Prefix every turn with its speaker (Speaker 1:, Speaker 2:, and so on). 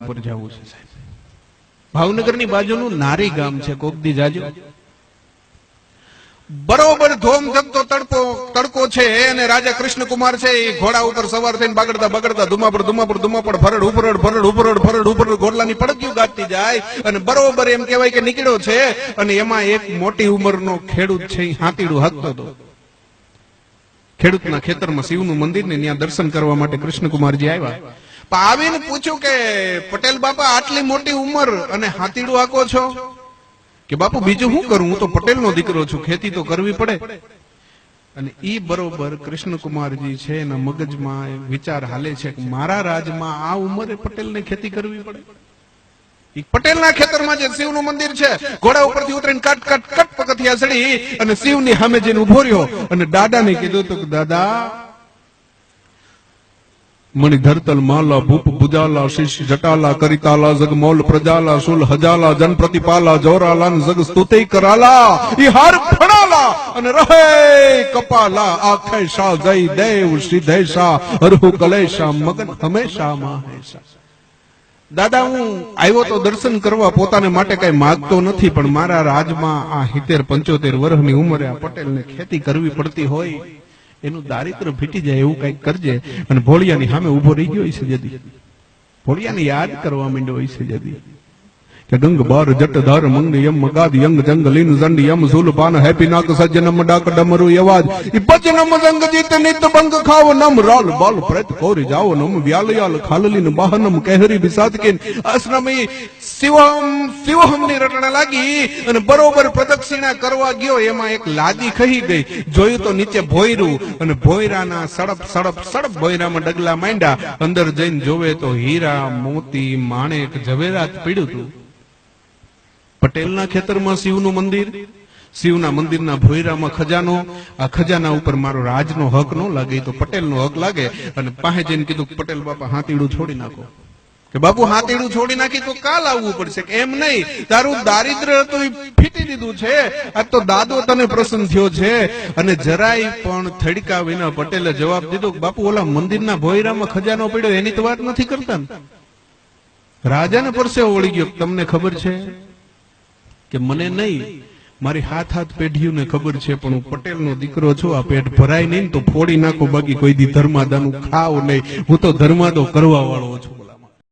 Speaker 1: પર જવું છે સાહેબ. ભાવનગરની બાજુનું નારી ગામ છે, કોકદી જાજો. બરોબર ધોમ ધકતો તડકો છે અને રાજા કૃષ્ણકુમાર છે એ ઘોડા ઉપર સવાર થઈને બગડતા બગડતા ધુમાપડ ફરડ ઉપરડ ઘોડલાની પડક્યું ગાતી જાય અને બરોબર એમ કહેવાય કે નીકળ્યો છે અને એમાં એક મોટી ઉંમરનો ખેડૂત છે એ હાથીડું હાંકતો હતો. ખેડૂતના ખેતરમાં શિવનું મંદિર ને ત્યાં દર્શન કરવા માટે કૃષ્ણકુમારજી આવ્યા. આવીને પૂછ્યું કે પટેલ બાપા આટલી મોટી ઉંમર અને હાથીડું હાંકો છો? કે બાપુ બીજું શું કરું, હું તો પટેલ નો દીકરો છું, ખેતી તો કરવી પડે. અને ઈ બરોબર કૃષ્ણકુમારજી છે એના મગજમાં વિચાર હાલે છે કે મારા રાજમાં આ ઉંમરે પટેલને ખેતી કરવી પડે. પટેલના ખેતરમાં જે શિવનું મંદિર છે, ઘોડા ઉપરથી ઉતરીને કટ પગથિયા ચડી અને શિવની સામે જઈને ઉભો રહ્યો અને દાદાને કીધું તો દાદા મણિ ધરતલ માલા ભૂપ ભુજાલા શીશ જટાલા કરિતાલા જગમોલ પ્રજાલા શુલ હજાલા જન પ્રતિપાલા જોરાલા જગ સ્તુતિ કરાલા ઈ હાર ફણાલા અને રહે કપાલા આખે શા જય દેવ સિદ્ધેશા હરહુ કલેશા મગન હંમેશા માહેશા. દાદા હું આવ્યો તો દર્શન કરવા, પોતાને માટે કઈ માંગતો નથી, પણ મારા રાજમાં આ 70-75 વર્ષની ઉંમરે આ પટેલને ખેતી કરવી પડતી હોય, એનું દારિદ્ર ભીટી જાય એવું કઈક કરજે. અને ભોળિયાની સામે ઉભો રહી ગયો છે જદી, ભોળિયાને યાદ કરવા માંડ્યો હોય છે જદી કે ગંગ બાર જટધાર મંગ યમ મગાદ યંગ જંગલીન જંડ યમ સુલપાન હેપી નાક સજ્જનમ ડાક ડમરુ યવાજ ઇપજનમ જંગ જીત નિત બંગ ખાવ નમ રાલ બાલ પ્રેત કોરી જાઓ નમ વ્યાલયાલ ખાલલીન બહનમ કહેરી બિસાદકિન અસનમી શિવહમ ની રટણા લાગી અને બરોબર પ્રદક્ષિણા કરવા ગયો. એમાં એક લાદી ખહી ગઈ, જોયું તો નીચે ભોયરું અને ભોયરાના સડપ ભોયરામાં ડગલા માંડ્યા. અંદર જઈને જોવે તો હીરા મોતી માણેક ઝવેરાત પીડ્યું હતું. પટેલના ખેતરમાં શિવનું મંદિર, શિવના મંદિરના ભોયરામાં ખજાનો. આ ખજાના ઉપર મારો રાજનો હક ન લાગે તો પટેલનો હક લાગે. અને પાસે જઈને કીધું પટેલ બાપા હાથીડું છોડી નાખો. કે બાપુ હાથીડું છોડી નાખી તો કાલ આવવું પડશે. કે એમ નહીં, તારું દારિદ્ર હતું એ ફીટી દીધું છે, આ તો દાદો તને પ્રસન્ન થયો છે. અને જરાય પણ થડકા વિના પટેલે જવાબ દીધો કે બાપુ ઓલા મંદિરના ભોયરામાં ખજાનો પડ્યો એની તો વાત નથી કરતા. રાજાને પરસેવો વળી ગયો. તમને ખબર છે કે મને નહીં, મારી હાથ પેઢીઓને ખબર છે, પણ હું પટેલનો દીકરો છું. આ પેટ ભરાય નહીં તો ફોડી નાખો, બાકી કોઈ દી ધર્માદાનું ખાવ નહીં. હું તો ધર્માદો કરવા વાળો છું.